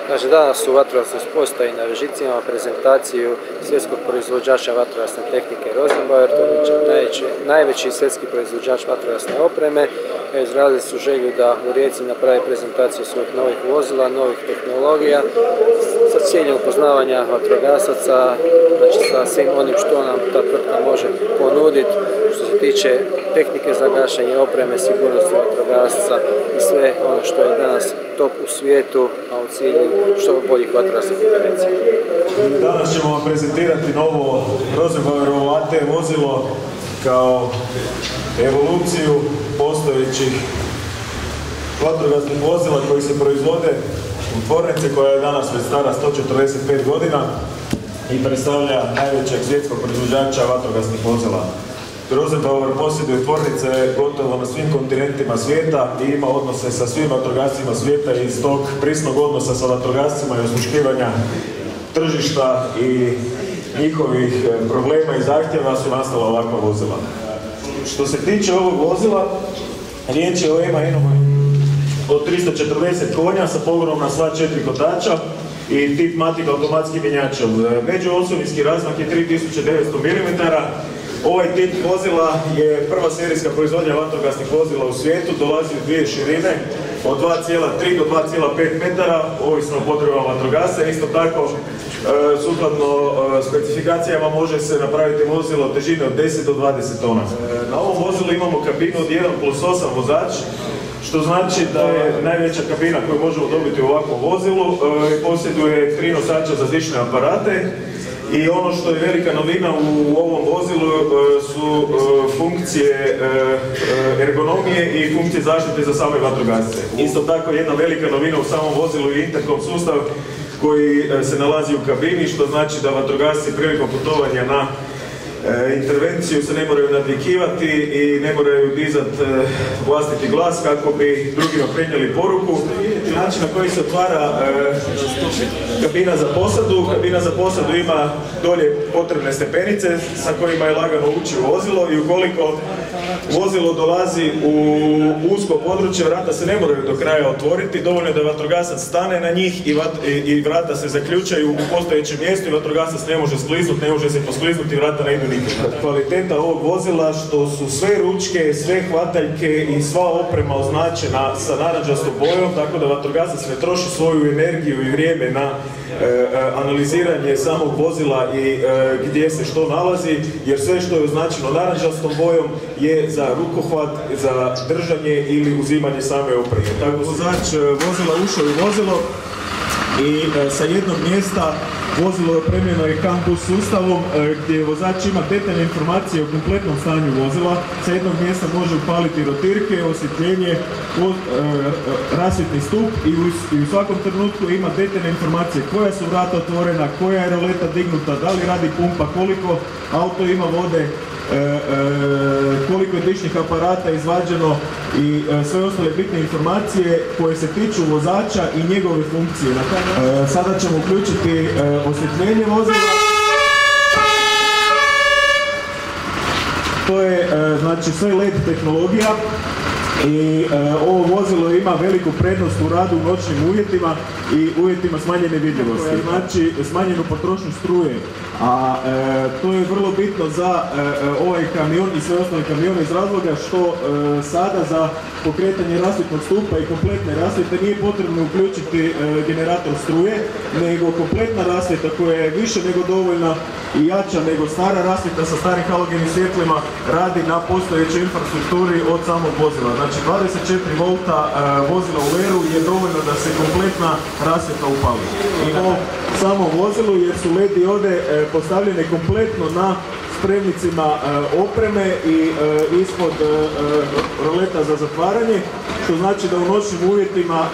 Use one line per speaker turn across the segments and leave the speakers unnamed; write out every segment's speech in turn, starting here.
Znači, danas u vatrogasnoj postaji na Vežicima prezentaciju svjetskog proizvođača vatrogasne tehnike Rosenbauer, to je najveći svjetski proizvođač vatrogasne opreme. Izrazili su želju da u Rijeci naprave prezentaciju svojih novih vozila, novih tehnologija sa ciljem upoznavanja vatrogasaca, znači sa svim onim što nam ta tvrtka može ponuditi što se tiče tehnike za gašenje, opreme, sigurnosti vatrogasca i sve ono što je danas top u svijetu, a u cilju što boljih vatrogasnih intervencija.
Danas ćemo vam prezentirati novo Rosenbauerovo AT vozilo kao evoluciju postojećih vatrogasnih vozila koji se proizvode u tvornici koja je danas već stara 145 godina i predstavlja najvećeg svjetskog proizvođača vatrogasnih vozila. Rosenbauer posjeduje tvornice gotovo na svim kontinentima svijeta i ima odnose sa svim vatrogascima svijeta i iz tog prisnog odnosa sa vatrogascima i osluškivanja tržišta i njihovih problema i zahtjeva su nastala ovakva vozila. Što se tiče ovog vozila, riječ je o MAN-u od 340 konja sa pogonom na sva 4 kotača i tip Matic automatski mjenjačom. Međuosovinski razmak je 3900 mm. Ovaj tip vozila je prva serijska proizvodnja vatrogasnih vozila u svijetu, dolazi u dvije širine od 2,3 do 2,5 metara, ovisno o potrebama vatrogasca. Isto tako, sukladno specifikacijama može se napraviti vozilo težine od 10 do 20 tona. Na ovom vozilu imamo kabinu od 1+8 vozač, što znači da je najveća kabina koju možemo dobiti u ovakvom vozilu. Posjeduje 3 nosača za zdišne aparate. I ono što je velika novina u ovom vozilu su funkcije ergonomije i funkcije zaštite za same vatrogasce. Isto tako jedna velika novina u samom vozilu je interkom sustav koji se nalazi u kabini, što znači da vatrogasci prilikom putovanja na intervenciju se ne moraju nadvikivati i ne moraju dizati vlastiti glas kako bi drugima prenijeli poruku. Način na koji se otvara kabina za posadu. Kabina za posadu ima dolje potrebne stepenice sa kojima je lagano ući u vozilo i ukoliko vozilo dolazi u usko područje, vrata se ne moraju do kraja otvoriti, dovoljno je da vatrogasac stane na njih i vrata se zaključaju u postojećem mjestu i vatrogasac ne može skliznuti, ne može se poskliznuti, vrata ne idu nikada. Kvaliteta ovog vozila što su sve ručke, sve hvataljke i sva oprema označena sa narančastom bojom, tako da vatrogasac ne troši svoju energiju i vrijeme na analiziranje samog vozila i gdje se što nalazi, jer sve što je označeno narančastom bojom je za rukohvat, za držanje ili uzimanje same opreme. Tako vozač vozila ušao u vozilo i sa jednog mjesta vozilo je opremljeno i Campus sustavom gdje vozač ima detaljne informacije o kompletnom stanju vozila. Sa jednog mjesta može upaliti rotirke, osvjetljenje, rasvjetni stup i u svakom trenutku ima detaljne informacije koja su vrata otvorena, koja je roleta dignuta, da li radi pumpa, koliko auto ima vode, koliko je dišnih aparata izvađeno i sve ostale bitne informacije koje se tiču vozača i njegove funkcije. Sada ćemo uključiti osvjetljenje vozila. To je znači sve LED tehnologija i ovo vozilo ima veliku prednost u radu u noćnim uvjetima i uvjetima smanjene vidljivosti. Znači smanjenu potrošnju struje, a to je vrlo bitno za ovaj kamion i sve ostale kamione iz razloga što sada za pokretanje rasvjetnog stupa i kompletne rasvjete nije potrebno uključiti generator struje, nego kompletna rasvjeta koja je više nego dovoljna i jača nego stara rasvjeta sa starim halogenim svjetlima radi na postojećoj infrastrukturi od samog vozila. Znači 24 volta vozila u leru je dovoljno da se kompletna rasvjeta upali. I na samom vozilu jer su LED diode postavljene kompletno na spremnicima opreme i ispod roleta za zatvaranje, što znači da u noćnim uvjetima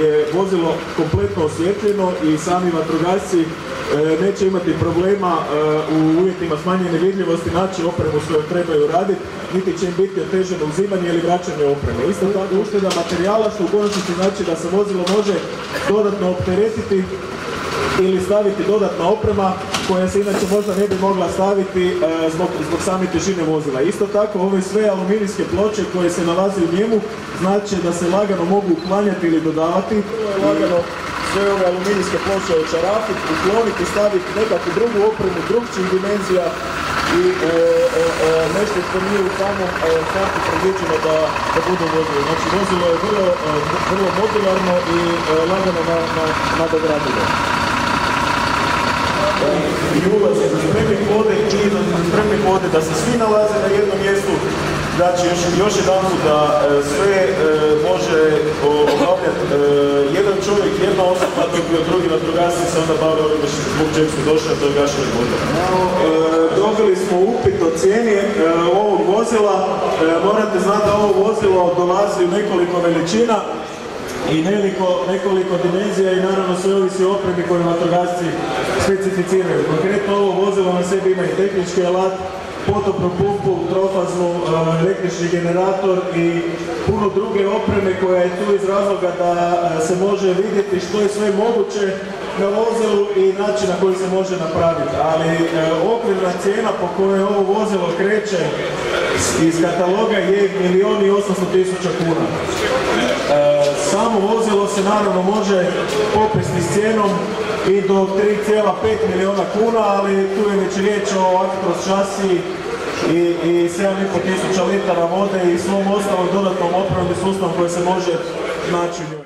je vozilo kompletno osvjetljeno i sami vatrogasci neće imati problema u uvjetima smanjene vidljivosti naći opremu s kojom trebaju raditi, niti će im biti otežano uzimanje ili vraćanje opreme. Isto tako ušteda materijala, što u konačnici znači da se vozilo može dodatno opteretiti ili staviti dodatna oprema koja se inače možda ne bi mogla staviti zbog same težine vozila. Isto tako ove sve aluminijske ploče koje se nalaze u njemu znači da se lagano mogu uklanjati ili dodavati. Lagano sve ove aluminijske ploče očarafiti, ukloniti, staviti nekakvu drugu opremu, drugčijih dimenzija i nešto što nije u samom startu predviđeno da bude vozilo. Znači vozilo je vrlo modularno i lagano nadogradivo. I ulazi za spremnik vode i izlaz za spremnik vode, da se svi nalaze na jednom mjestu. Znači još jedan da sve može obavljati jedan čovjek, jedna osoba, dok bi drugi vatrogasci se onda bave ovime zbog čeg su došli, a to je gašenje vode. Dobili smo upit o cijeni ovog vozila. Morate znati da ovo vozilo dolazi u nekoliko veličina i nekoliko dimenzija i naravno sve ovisi o opremi koju vatrogasci specificiraju. Konkretno ovo vozilo na sebi ima i tehnički alat, potopnu pumpu, trofaznu, električni generator i puno druge opreme koja je tu iz razloga da se može vidjeti što je sve moguće na vozilu i način na koji se može napraviti. Ali okvirna cijena po kojoj ovo vozilo kreće iz kataloga je 1.800.000 kuna. Samo vozilo se naravno može popesti s cijenom i do 3,5 milijuna kuna, ali tu je već riječ o Actros šasiji i 7.500 litara vode i svom ostalom dodatnom opremom i sustavom koji se može naći u njoj.